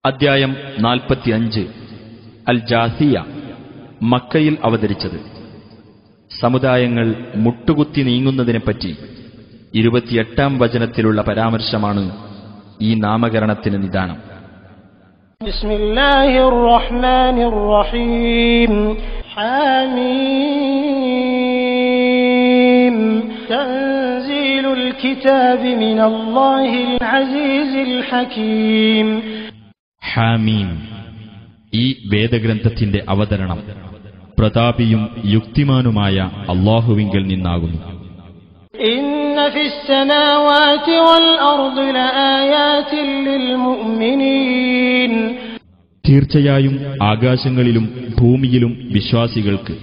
അദ്ധ്യായം 45 അൽ ജാസിയ, മക്കയിൽ അവതരിച്ചത്. സമുദായങ്ങൾ മുട്ടുകുത്തി നീങ്ങുന്നതിനെപ്പറ്റി 28-ാം വചനത്തിലുള്ള പരാമർശമാണ് ഈ നാമകരണത്തിന് നിദാനം. ബിസ്മില്ലാഹിർ റഹ്മാനിർ റഹീം. ഹാമീം. തൻസീലുൽ കിതാബി മിനല്ലാഹിൽ അസീസിൽ ഹകീം. ഹാമീം, ഈ വേദഗ്രന്ഥത്തിന്റെ അവതരണം പ്രതാപിയും യുക്തിമാനുമായ അല്ലാഹുവിങ്കൽ നിന്നാകുന്നു. ഇന്ന ഫിസ് സമാവാതി വൽ അർദി ലആയാതിൻ ലിൽ മുഅ്മിനീൻ. തീർച്ചയായും ആകാശങ്ങളിലും ഭൂമിയിലും വിശ്വാസികൾക്ക്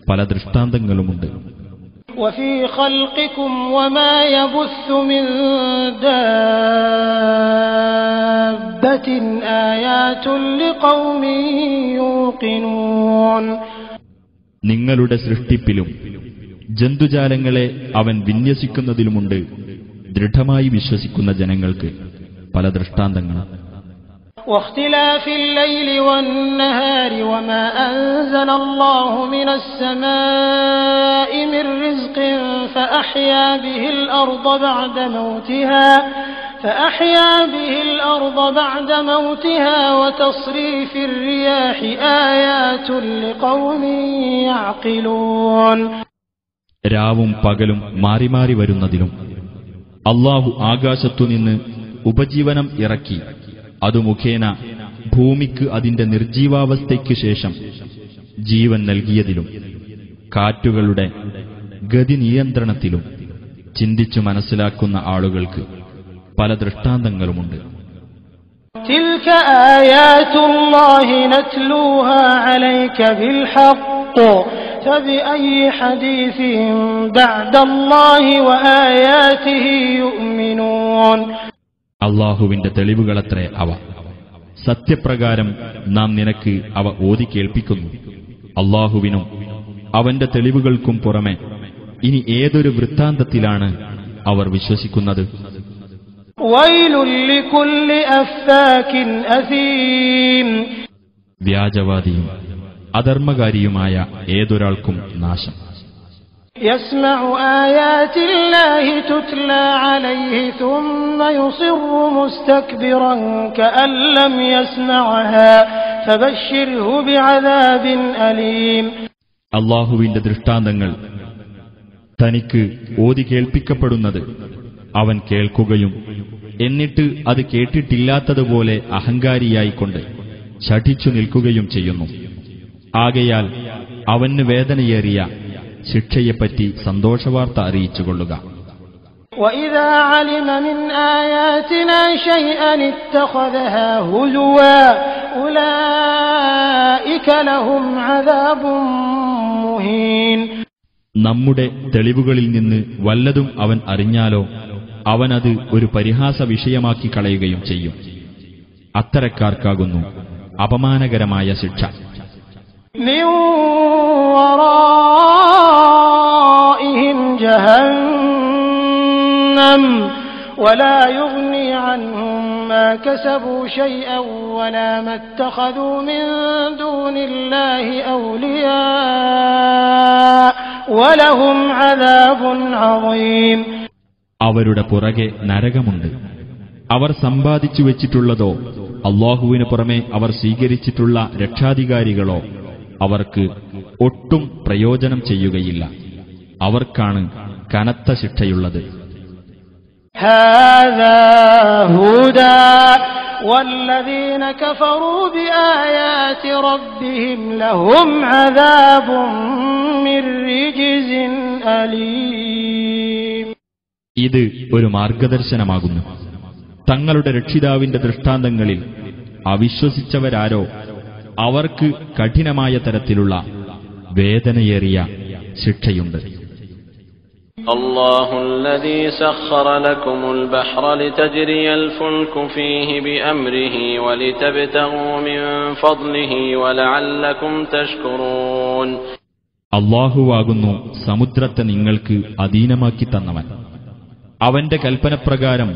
പല ദൃഷ്ടാന്തങ്ങളുമുണ്ട്. വഫീ ഖൽഖികും വമാ യബുസ്സു മിൻ ദാബത്തിൻ ആയാതുൻ ലിഖൗമിൻ യൂഖിനൂൻ. നിങ്ങളുടെ സൃഷ്ടിപ്പിലും ജന്തുജാലങ്ങളെ അവൻ വിന്യസിക്കുന്നതിലുമുണ്ട് ദൃഢമായി വിശ്വസിക്കുന്ന ജനങ്ങൾക്ക് പല ദൃഷ്ടാന്തങ്ങളും. واختلاف الليل والنهار وما أنزل الله من السماء من رزق فأحيا به الأرض بعد موتها وتصريف الرياح آيات لقوم يعقلون. രാവും പകലും മാറി മാറി വരുന്നതിലും അല്ലാഹു ആകാശത്തുനിന്ന് ഉപജീവനം ഇറക്കി അതു മുഖേന ഭൂമിക്ക് അതിന്റെ നിർജീവാവസ്ഥയ്ക്ക് ശേഷം ജീവൻ നൽകിയതിലും കാറ്റുകളുടെ ഗതി നിയന്ത്രണത്തിലും ചിന്തിച്ചു മനസ്സിലാക്കുന്ന ആളുകൾക്ക് പല ദൃഷ്ടാന്തങ്ങളുമുണ്ട്. തിൽക ആയാതുല്ലാഹി നത്ലൂഹാ അലൈക ബിൽ ഹഖ് ഫബിഅയ്യി ഹദീസിൻ ബഅദല്ലാഹി വആയാതിഹി യുഅ്മിനൂൻ. അല്ലാഹുവിന്റെ തെളിവുകളത്രേ അവ. സത്യപ്രകാരം നാം നിനക്ക് അവ ഓതി കേൾപ്പിക്കുന്നു. അല്ലാഹുവിനും അവന്റെ തെളിവുകൾക്കും പുറമെ ഇനി ഏതൊരു വൃത്താന്തത്തിലാണ് അവർ വിശ്വസിക്കുന്നത്? വൈലുൽ ലികുല്ലി അഫ്ഫാകിൻ അസീം. വ്യാജവാദിയും അധർമ്മകാരിയുമായ ഏതൊരാൾക്കും നാശം. يسمع آيات الله تتلى عليه ثم يصر مستكبرا كأن لم يسمعها فبشره بعذاب أليم. അല്ലാഹുവിന്റെ ദൃഷ്ടാന്തങ്ങൾ തനിക്ക് ഓതി കേൾപ്പിക്കപ്പെടുന്നത് അവൻ കേൾക്കുകയും എന്നിട്ട് അത് കേട്ടിട്ടില്ലാത്തതുപോലെ അഹങ്കാരിയായിക്കൊണ്ട് ശഠിച്ചു നിൽക്കുകയും ചെയ്യുന്നു. ആകയാൽ അവന് വേദനയേറിയ ശിക്ഷയെപ്പറ്റി സന്തോഷവാർത്ത അറിയിച്ചുകൊള്ളുക. وَإِذَا عَلِمَ مِنْ آيَاتِنَا شَيْئًا اتَّخَذَهَا هُزُوًا أُولَئِكَ لَهُمْ عَذَابٌ مُهِينٌ. നമ്മുടെ തെളിവുകളിൽ നിന്ന് വല്ലതും അവൻ അറിഞ്ഞാലോ അവനത് ഒരു പരിഹാസ വിഷയമാക്കി കളയുകയും ചെയ്യും. അത്തരക്കാർക്കാകുന്നു അപമാനകരമായ ശിക്ഷ. وراءهم جهنم ولا يغني عنهم ما كسبوا شيئا ولا ما اتخذوا من دون الله أولياء ولهم عذاب عظيم. അവരുടെ പുറകെ നരകമുണ്ട്. അവർ സമ്പാദിച്ചു വെച്ചിട്ടുള്ളതോ അല്ലാഹുവിനു പുറമെ അവർ സ്വീകരിച്ചിട്ടുള്ള രക്ഷാധികാരികളോ അവർക്ക് ഒട്ടും പ്രയോജനം ചെയ്യുകയില്ല. അവർക്കാണ് കനത്ത ശിക്ഷയുള്ളത്. ഹാദാ ഹുദാ വല്ലദീന കഫറൂ ബിആയാതി റബ്ബിഹിം ലഹും അദാബും മിർ റിജ്സിൻ അലീം. ഇത് ഒരു മാർഗദർശനമാകുന്നു. തങ്ങളുടെ രക്ഷിതാവിന്റെ ദൃഷ്ടാന്തങ്ങളിൽ അവിശ്വസിച്ചവരാരോ അവർക്ക് കഠിനമായ തരത്തിലുള്ള വേദനയേറിയ ശിക്ഷയുണ്ട്. അല്ലാഹുല്ലദീ സഖറ ലക്കുമുൽ ബഹ്റ ലിതജ്രിയൽ ഫുൽകു ഫീഹി ബിഅംരിഹി വലിതബ്തഗൂ മിൻ ഫദ്ലിഹി വലഅല്ലകും തഷ്കുറൂൻ. അല്ലാഹുവാകുന്നു സമുദ്രത്തെ നിങ്ങൾക്ക് അധീനമാക്കി തന്നവൻ. അവന്റെ കൽപ്പനപ്രകാരം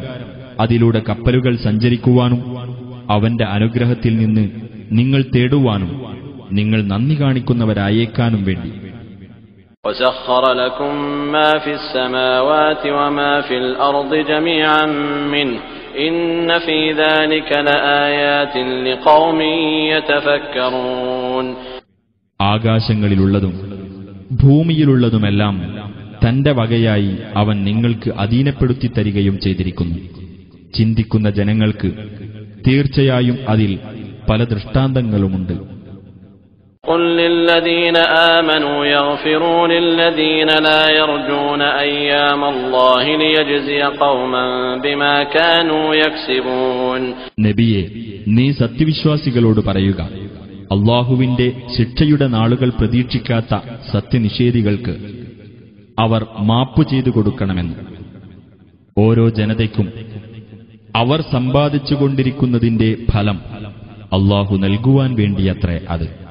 അതിലൂടെ കപ്പലുകൾ സഞ്ചരിക്കുവാനും അവന്റെ അനുഗ്രഹത്തിൽ നിന്ന് നിങ്ങൾ തേടുവാനും നിങ്ങൾ നന്ദി കാണിക്കുന്നവരായേക്കാനും വേണ്ടി. وسخر لكم ما في السماوات وما في الأرض جميعا منه إن في ذلك لآيات لقوم يتفكرون. ആകാശങ്ങളിലുള്ളതും ഭൂമിയിലുള്ളതുമെല്ലാം തന്റെ വകയായി അവൻ നിങ്ങൾക്ക് അധീനപ്പെടുത്തി തരികയും ചെയ്തിരിക്കുന്നു. ചിന്തിക്കുന്ന ജനങ്ങൾക്ക് തീർച്ചയായും അതിൽ പല ദൃഷ്ടാന്തങ്ങളുമുണ്ട്. قل للذين آمنوا يغفروا للذين لا يرجون أيام الله ليجزي قوما بما كانوا يكسبون. നബിയെ, നീ സത്യവിശ്വാസികളോട് പറയുക, അല്ലാഹുവിന്റെ ശിക്ഷയുടെ നാളുകൾ പ്രതീക്ഷിക്കാത്ത സത്യനിഷേധികൾക്ക് അവർ മാപ്പു ചെയ്തു കൊടുക്കണമെന്ന്. ഓരോ ജനതയ്ക്കും അവർ സമ്പാദിച്ചുകൊണ്ടിരിക്കുന്നതിന്റെ ഫലം അല്ലാഹു നൽകുവാൻ വേണ്ടിയത്രേ അത്.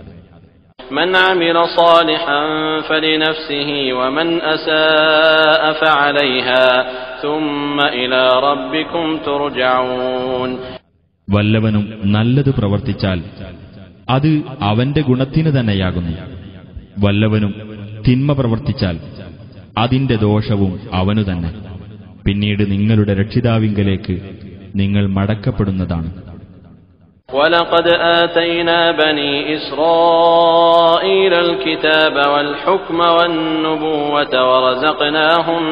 من عمل صالحا فلنفسه ومن أساء فعليها ثم إلى ربكم ترجعون. വല്ലവനും നല്ലത് പ്രവർത്തിച്ചാൽ അത് അവന്റെ ഗുണത്തിന് തന്നെയാകുന്നു. വല്ലവനും തിന്മ പ്രവർത്തിച്ചാൽ അതിന്റെ ദോഷവും അവനു തന്നെ. പിന്നീട് നിങ്ങളുടെ രക്ഷിതാവിങ്കലേക്ക് നിങ്ങൾ മടക്കപ്പെടുന്നതാണ്. وَلَقَدْ آتَيْنَا بَنِي إِسْرَائِيلَ الْكِتَابَ وَالْحُكْمَ وَالنُّبُوَّةَ وَرَزَقْنَاهُمْ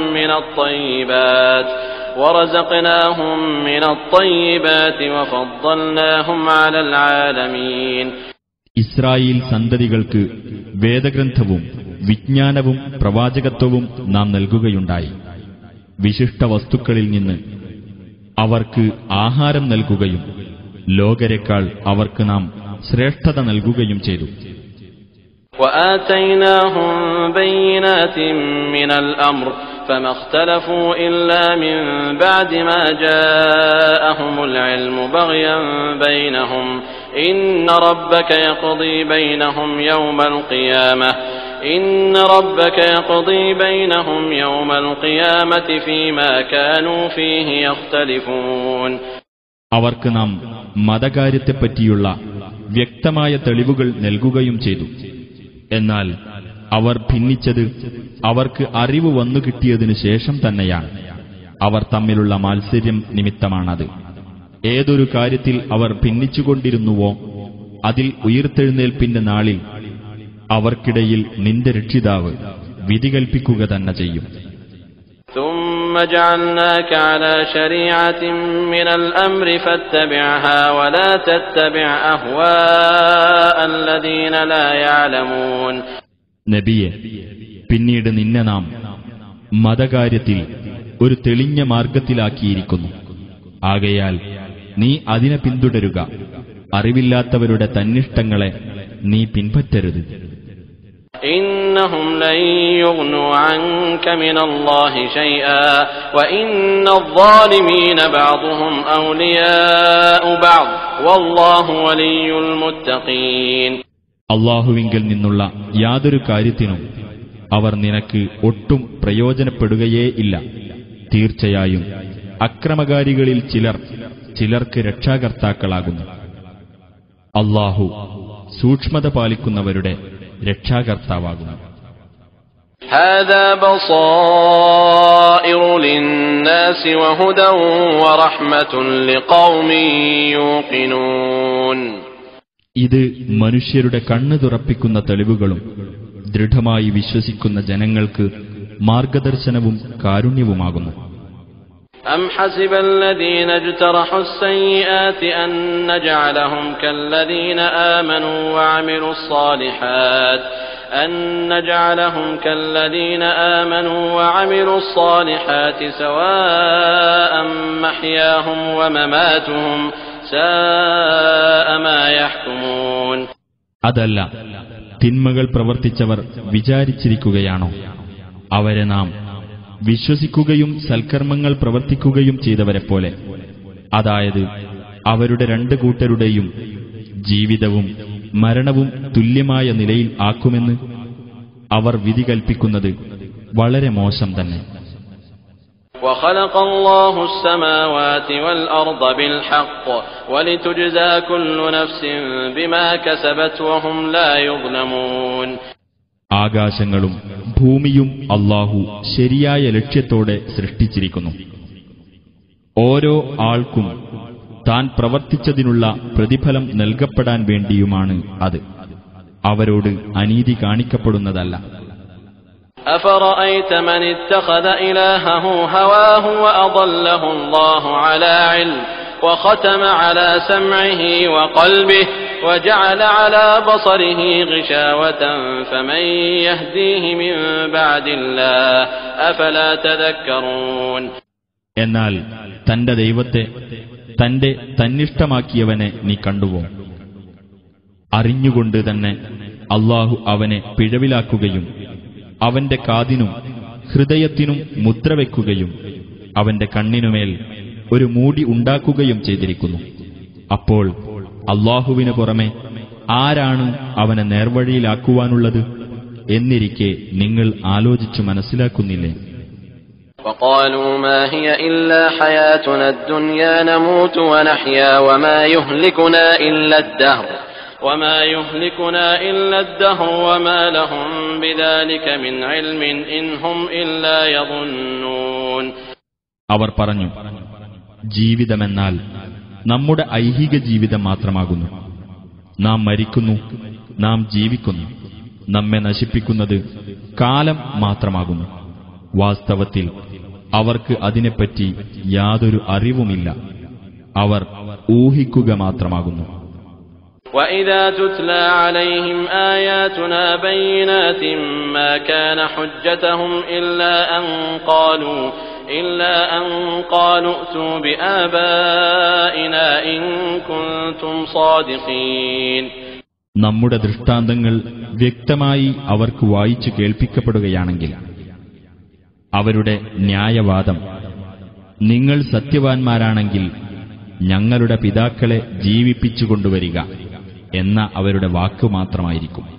مِنَ الطَّيِّبَاتِ وَفَضَّلْنَاهُمْ عَلَى الْعَالَمِينَ. ഇസ്രായേൽ സന്തതികൾക്ക് വേദഗ്രന്ഥവും വിജ്ഞാനവും പ്രവാചകത്വവും നാം നൽകുകയുണ്ടായി. വിശിഷ്ട വസ്തുക്കളിൽ നിന്ന് അവർക്ക് ആഹാരം നൽകുകയും ലോകരെക്കാൾ അവർക്ക് നാം ശ്രേഷ്ഠത നൽകുകയും ചെയ്തു. وَآتَيْنَاهُمْ بَيِّنَاتٍ مِّنَ الْأَمْرِ فَمَا اخْتَلَفُوا إِلَّا مِن بَعْدِ مَا جَاءَهُمُ الْعِلْمُ بَغْيًا بَيْنَهُمْ إِنَّ رَبَّكَ يَقْضِي بَيْنَهُمْ يَوْمَ الْقِيَامَةِ فِيمَا كَانُوا فِيهِ يَخْتَلِفُونَ. അവർക്ക് നാം മതകാര്യത്തെപ്പറ്റിയുള്ള വ്യക്തമായ തെളിവുകൾ നൽകുകയും ചെയ്തു. എന്നാൽ അവർ ഭിന്നിച്ചത് അവർക്ക് അറിവ് വന്നു കിട്ടിയതിനു ശേഷം തന്നെയാണ്. അവർ തമ്മിലുള്ള മാത്സര്യം നിമിത്തമാണത്. ഏതൊരു കാര്യത്തിൽ അവർ ഭിന്നിച്ചുകൊണ്ടിരുന്നുവോ അതിൽ ഉയിർത്തെഴുന്നേൽപ്പിന്റെ നാളിൽ അവർക്കിടയിൽ നിന്റെ രക്ഷിതാവ് വിധി കൽപ്പിക്കുക തന്നെ ചെയ്യും. ثُمَّ جَعَلْنَاكَ عَلَى شَرِيعَةٍ مِّنَ الْأَمْرِ فَاتَّبِعْهَا وَلَا تَتَّبِعْ أَهْوَاءَ الَّذِينَ لَا يَعْلَمُونَ. നബിയെ, പിന്നീട് നിന്നെ നാം മതകാര്യത്തിൽ ഒരു തെളിഞ്ഞ മാർഗത്തിലാക്കിയിരിക്കുന്നു. ആകയാൽ നീ അതിനെ പിന്തുടരുക. അറിവില്ലാത്തവരുടെ തന്നിഷ്ടങ്ങളെ നീ പിൻപറ്റരുത്. إنهم لن يغنوا عنك من الله شيئا وإن الظالمين بعضهم أولياء بعض والله ولي المتقين. അല്ലാഹുവിങ്കൽ നിന്നുള്ള യാതൊരു കാര്യത്തിനും അവർ നിനക്ക് ഒട്ടും പ്രയോജനപ്പെടുകയേ ഇല്ല. തീർച്ചയായും അക്രമകാരികളിൽ ചിലർക്ക് രക്ഷാകർത്താക്കളാകുന്നു. അല്ലാഹു സൂക്ഷ്മത പാലിക്കുന്നവരുടെ രക്ഷാകർത്താവാകുന്നു. هذا بصائر للناس وهدى ورحمة لقوم يوقنون. ഇത് മനുഷ്യരുടെ കണ്ണ് തുറപ്പിക്കുന്ന തെളിവുകളും ദൃഢമായി വിശ്വസിക്കുന്ന ജനങ്ങൾക്ക് മാർഗദർശനവും കാരുണ്യവുമാകുന്നു. أم حسب الذين اجترحوا السيئات أن نجعلهم كالذين آمنوا وعملوا الصالحات سواء محياهم ومماتهم ساء ما يحكمون. അതല്ല, തിന്മകൾ പ്രവർത്തിച്ചവർ വിചാരിച്ചിരിക്കുകയാണോ അവരെ നാം വിശ്വസിക്കുകയും സൽക്കർമ്മങ്ങൾ പ്രവർത്തിക്കുകയും ചെയ്തവരെപ്പോലെ, അതായത് അവരുടെ രണ്ടു കൂട്ടരുടെയും ജീവിതവും മരണവും തുല്യമായ നിലയിൽ ആക്കുമെന്ന് അവർ വിധി കൽപ്പിക്കുന്നത് വളരെ മോശം തന്നെ. وخلق الله السماوات والأرض بالحق ولتجزى كل نفس بما كسبت وهم لا يظلمون. ആകാശങ്ങളും ഭൂമിയും അല്ലാഹു ശരിയായ ലക്ഷ്യത്തോടെ സൃഷ്ടിച്ചിരിക്കുന്നു. ഓരോ ആൾക്കും താൻ പ്രവർത്തിച്ചതിനുള്ള പ്രതിഫലം നൽകപ്പെടാൻ വേണ്ടിയുമാണ് അത്. അവരോട് അനീതി കാണിക്കപ്പെടുന്നതല്ല. أفرأيت من اتخذ إلهه هواه وأضله الله على علم وختم على سمعه وقلبه وجعل على بصره غشاوة فمن يهديه من بعد الله أفلا تذكرون. എന്നാൽ തന്റെ ദൈവത്തെ തന്റെ തന്നിഷ്ടമാക്കിയവനെ നീ കണ്ടുവോ? അറിഞ്ഞുകൊണ്ട് തന്നെ അല്ലാഹു അവനെ പിഴവിലാക്കുകയും അവന്റെ കാതിനും ഹൃദയത്തിനും മുദ്രവെക്കുകയും അവന്റെ കണ്ണിനുമേൽ ഒരു മൂടി ഉണ്ടാക്കുകയും ചെയ്തിരിക്കുന്നു. അപ്പോൾ അല്ലാഹുവിന് പുറമെ ആരാണ് അവനെ നേർവഴിയിലാക്കുവാനുള്ളത് എന്നിരിക്കെ നിങ്ങൾ ആലോചിച്ചു മനസ്സിലാക്കുന്നില്ലേ? وقالوا ما هي إلا حياتنا الدنيا نموت ونحيا وما يهلكنا إلا الدهر وما لهم بذلك من علم إن هم إلا يظنون. അവർ പറഞ്ഞു, ജീവിതമെന്നാൽ നമ്മുടെ ഐഹിക ജീവിതം മാത്രമാകുന്നു. നാം മരിക്കുന്നു, നാം ജീവിക്കുന്നു. നമ്മെ നശിപ്പിക്കുന്നത് കാലം മാത്രമാകുന്നു. വാസ്തവത്തിൽ അവർക്ക് അതിനെപ്പറ്റി യാതൊരു അറിവുമില്ല. അവർ ഊഹിക്കുക മാത്രമാകുന്നു. وَإِذَا تُتْلَى عَلَيْهِمْ آيَاتُنَا بَيِّنَاتٍ مَا كَانَ حُجَّتُهُمْ إِلَّا أَن قَالُوا ائْتُوا بِآبَائِنَا إِن كُنتُمْ صَادِقِينَ. നമ്മുടെ ദൃഷ്ടാന്തങ്ങൾ വ്യക്തമായി അവർക്ക് വായിച്ചു കേൾപ്പിക്കപ്പെടുകയാണെങ്കിൽ അവരുടെ ന്യായവാദം, നിങ്ങൾ സത്യവാൻമാരാണെങ്കിൽ ഞങ്ങളുടെ പിതാക്കളെ ജീവിപ്പിച്ചുകൊണ്ടുവരിക എന്ന അവരുടെ വാക്കു മാത്രമായിരിക്കും.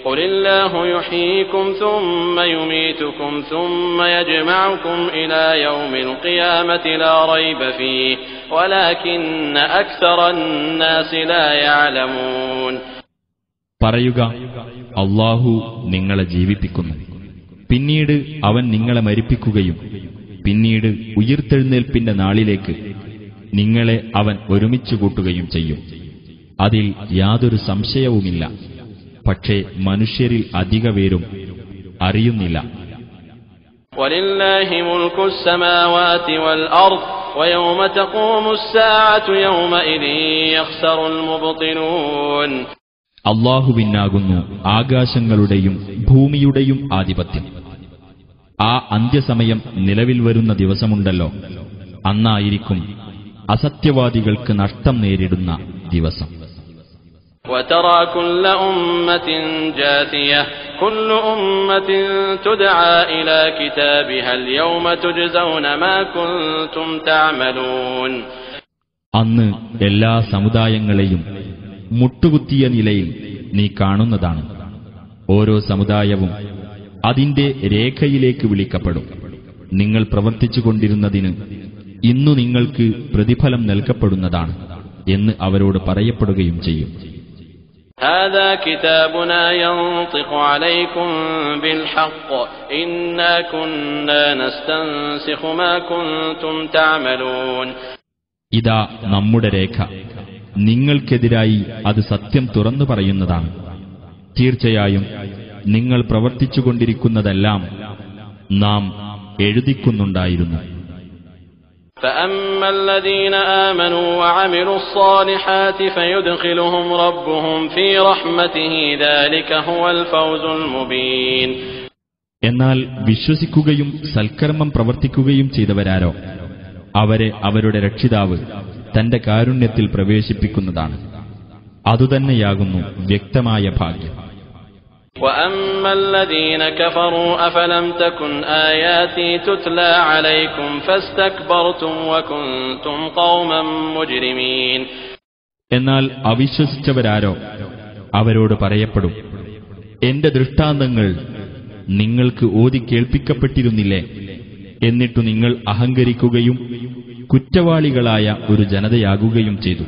قُلِ اللَّهُ يُحْيِيكُمْ ثُمَّ يُمِيتُكُمْ ثُمَّ يَجْمَعُكُمْ إِلَى يَوْمِ الْقِيَامَةِ لَا رَيْبَ فِيهِ وَلَكِنَّ أَكْثَرَ النَّاسِ لَا يَعْلَمُونَ. പറയുക, അല്ലാഹു നിങ്ങളെ ജീവിപ്പിക്കുന്നു, പിന്നീട് അവൻ നിങ്ങളെ മരിപ്പിക്കുകയും പിന്നീട് ഉയിർത്തെഴുന്നേൽപ്പിന്റെ നാളിലേക്ക് നിങ്ങളെ അവൻ ഒരുമിച്ചു കൂട്ടുകയും ചെയ്യും. അതിൽ യാതൊരു സംശയവുമില്ല. പക്ഷേ മനുഷ്യരിൽ അധിക പേരും അറിയുന്നില്ല. وَلِلَّهِ مُلْكُ السَّمَاوَاتِ وَالْأَرْضِ وَيَوْمَ تَقُومُ السَّاعَةُ يَوْمَئِذٍ يَخْسَرُ الْمُبْطِلُونَ. അല്ലാഹുവിനാകുന്നു ആകാശങ്ങളുടെയും ഭൂമിയുടെയും ആധിപത്യം. ആ അന്ത്യസമയം നിലവിൽ വരുന്ന ദിവസമുണ്ടല്ലോ, അന്നായിരിക്കും അസത്യവാദികൾക്ക് നഷ്ടം നേരിടുന്ന ദിവസം. وَتَرَى كُلَّ أُمَّةٍ جَاثِيَةً كُلُّ أُمَّةٍ تُدْعَى إِلَى كِتَابِهَا الْيَوْمَ تُجْزَوْنَ مَا كُنتُمْ تَعْمَلُونَ. അന്ന് എല്ലാ സമുദായങ്ങളെയും മുട്ടുകുത്തിയ നിലയിൽ നീ കാണുന്നതാണ്. ഓരോ സമുദായവും അതിന്റെ രേഖയിലേക്ക് വിളിക്കപ്പെടും. നിങ്ങൾ പ്രവർത്തിച്ചുകൊണ്ടിരുന്നതിന് ഇന്നു നിങ്ങൾക്ക് പ്രതിഫലം നൽകപ്പെടുന്നതാണ് എന്ന് അവരോട് പറയപ്പെടുകയും ചെയ്യും. هذا كتابنا ينطق عليكم بالحق إنا كنا نستنسخ ما كنتم تعملون. ഇതാ നമ്മുടെ രേഖ, നിങ്ങൾക്കെതിരായി അത് സത്യം തുറന്നു പറയുന്നതാണ്. തീർച്ചയായും നിങ്ങൾ പ്രവർത്തിച്ചുകൊണ്ടിരിക്കുന്നതെല്ലാം നാം എഴുതിക്കുന്നുണ്ടായിരുന്നു. فأما الذين آمنوا وعملوا الصالحات فيدخلهم ربهم في رحمته ذلك هو الفوز المبين. എന്നാൽ വിശ്വസിക്കുകയും സൽക്കർമ്മം പ്രവർത്തിക്കുകയും ചെയ്തവരാരോ അവരെ അവരുടെ രക്ഷിതാവ് തന്റെ കാരുണ്യത്തിൽ പ്രവേശിപ്പിക്കുന്നതാണ്. അതുതന്നെയാകുന്നു വ്യക്തമായ ഭാഗ്യം. وَأَمَّا الَّذِينَ كَفَرُوا أَفَلَمْ تَكُنْ آيَاتِي تُتْلَى عَلَيْكُمْ فَاسْتَكْبَرْتُمْ وَكُنْتُمْ قَوْمًا مُجْرِمِينَ. എന്നാൽ അവിശ്വസിച്ചവരാരോ അവരോട് പറയപ്പെടും, എന്റെ ദൃഷ്ടാന്തങ്ങൾ നിങ്ങൾക്ക് ഓതി കേൾപ്പിക്കപ്പെട്ടിരുന്നില്ലേ, എന്നിട്ടു നിങ്ങൾ അഹങ്കരിക്കുകയും കുറ്റവാളികളായ ഒരു ജനതയാകുകയും ചെയ്തു.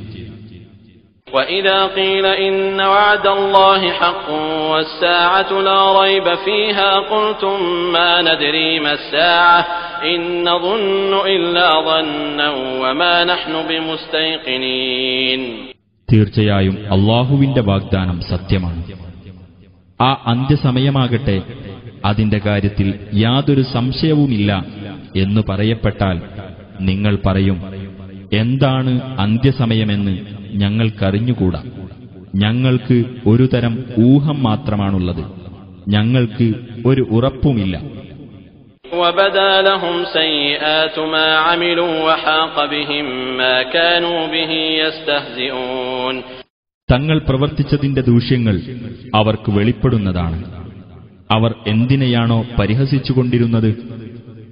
وَإِذَا قِيلَ إِنَّ وَعْدَ اللَّهِ حَقٌّ وَالسَّاعَةُ لَا رَيْبَ فِيهَا قُلْتُم مَّا نَدْرِي مَا السَّاعَةُ إِن نَّظُنُّ إِلَّا ظَنًّا وَمَا نَحْنُ بِمُسْتَيْقِنِينَ. തീർച്ചയായും അല്ലാഹുവിന്റെ വാഗ്ദാനം സത്യമാണ്. ആ അന്ത്യസമയമാകട്ടെ അതിന്റെ കാര്യത്തിൽ യാതൊരു സംശയവുമില്ല എന്നു പറയപ്പെട്ടാൽ നിങ്ങൾ പറയും, എന്താണ് അന്ത്യസമയമെന്ന് ഞങ്ങൾക്കറിഞ്ഞുകൂടാ. ഞങ്ങൾക്ക് ഒരു തരം ഊഹം മാത്രമാണുള്ളത്, ഞങ്ങൾക്ക് ഒരു ഉറപ്പുമില്ല. وَبَدَا لَهُمْ سَيِّئَاتُ مَا عَمِلُوا وَحَاقَ بِهِم مَّا كَانُوا بِهِ يَسْتَهْزِئُونَ. തങ്ങൾ പ്രവർത്തിച്ചതിന്റെ ദൂഷ്യങ്ങൾ അവർക്ക് വെളിപ്പെടുന്നതാണ്. അവർ എന്തിനെയാണോ പരിഹസിച്ചുകൊണ്ടിരുന്നത്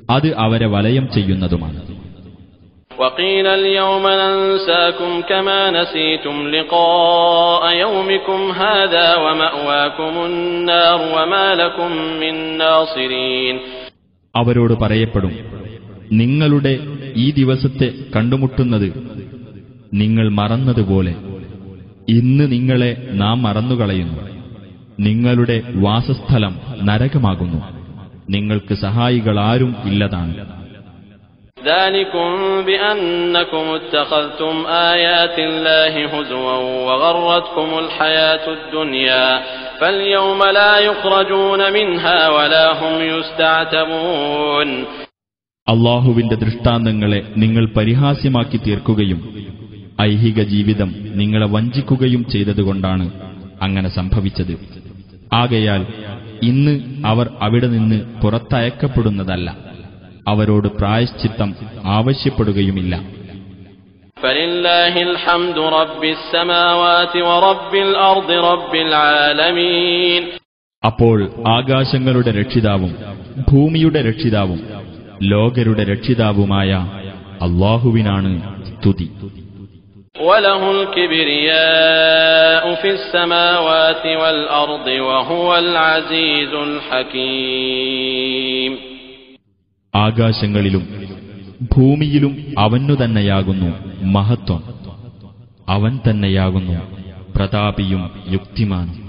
അത് അവരെ വലയം ചെയ്യുന്നതുമാണ്. وَقِيلَ الْيَوْمَ نَنسَاكُمْ كَمَا نَسِيتُمْ لِقَاءَ يَوْمِكُمْ هَٰذَا وَمَأْوَاكُمُ النَّارُ وَمَا لَكُم مِّن نَّاصِرِينَ. അവരോട് പറയപ്പെടും, നിങ്ങളുടെ ഈ ദിവസത്തെ കണ്ടുമുട്ടുന്നത് നിങ്ങൾ മറന്നതുപോലെ ഇന്ന് നിങ്ങളെ നാം മറന്നുകളയുന്നു. നിങ്ങളുടെ വാസസ്ഥലം നരകമാകുന്നു, നിങ്ങൾക്ക് സഹായികളാരും ഇല്ലതാണ്. ذَلِكُمْ بِأَنَّكُمُ اتَّخَذْتُمْ آيَاتِ اللَّهِ هُزُوًا وَغَرَّتْكُمُ الْحَيَاةُ الدُّنْيَا فَالْيَوْمَ لَا يُخْرَجُونَ مِنْهَا وَلَا هُمْ يُسْتَعْتَبُونَ. അല്ലാഹുവിന്റെ ദൃഷ്ടാന്തങ്ങളെ നിങ്ങൾ പരിഹാസ്യമാക്കി തീർക്കുകയും ഐഹിക ജീവിതം നിങ്ങളെ വഞ്ചിക്കുകയും ചെയ്തതുകൊണ്ടാണ് അങ്ങനെ സംഭവിച്ചത്. ആകയാൽ ഇന്ന് അവർ അവിടെ നിന്ന് പുറത്തയക്കപ്പെടുന്നതല്ല, അവരോട് പ്രായശ്ചിത്തം ആവശ്യപ്പെടുകയുമില്ല. فَلِلَّهِ الْحَمْدُ رَبِّ السَّمَاوَاتِ وَرَبِّ الْأَرْضِ رَبِّ الْعَالَمِينَ. അപ്പോൾ ആകാശങ്ങളുടെ രക്ഷിതാവും ഭൂമിയുടെ രക്ഷിതാവും ലോകരുടെ രക്ഷിതാവുമായ അല്ലാഹുവിനാണ് സ്തുതി. وَلَهُ الْكِبْرِيَاءُ فِي السَّمَاوَاتِ وَالْأَرْضِ وَهُوَ الْعَزِيزُ الْحَكِيمُ. ആകാശങ്ങളിലും ഭൂമിയിലും അവനു തന്നെയാകുന്നു മഹത്വം, അവൻ തന്നെയാകുന്നു പ്രതാപിയും യുക്തിമാനും.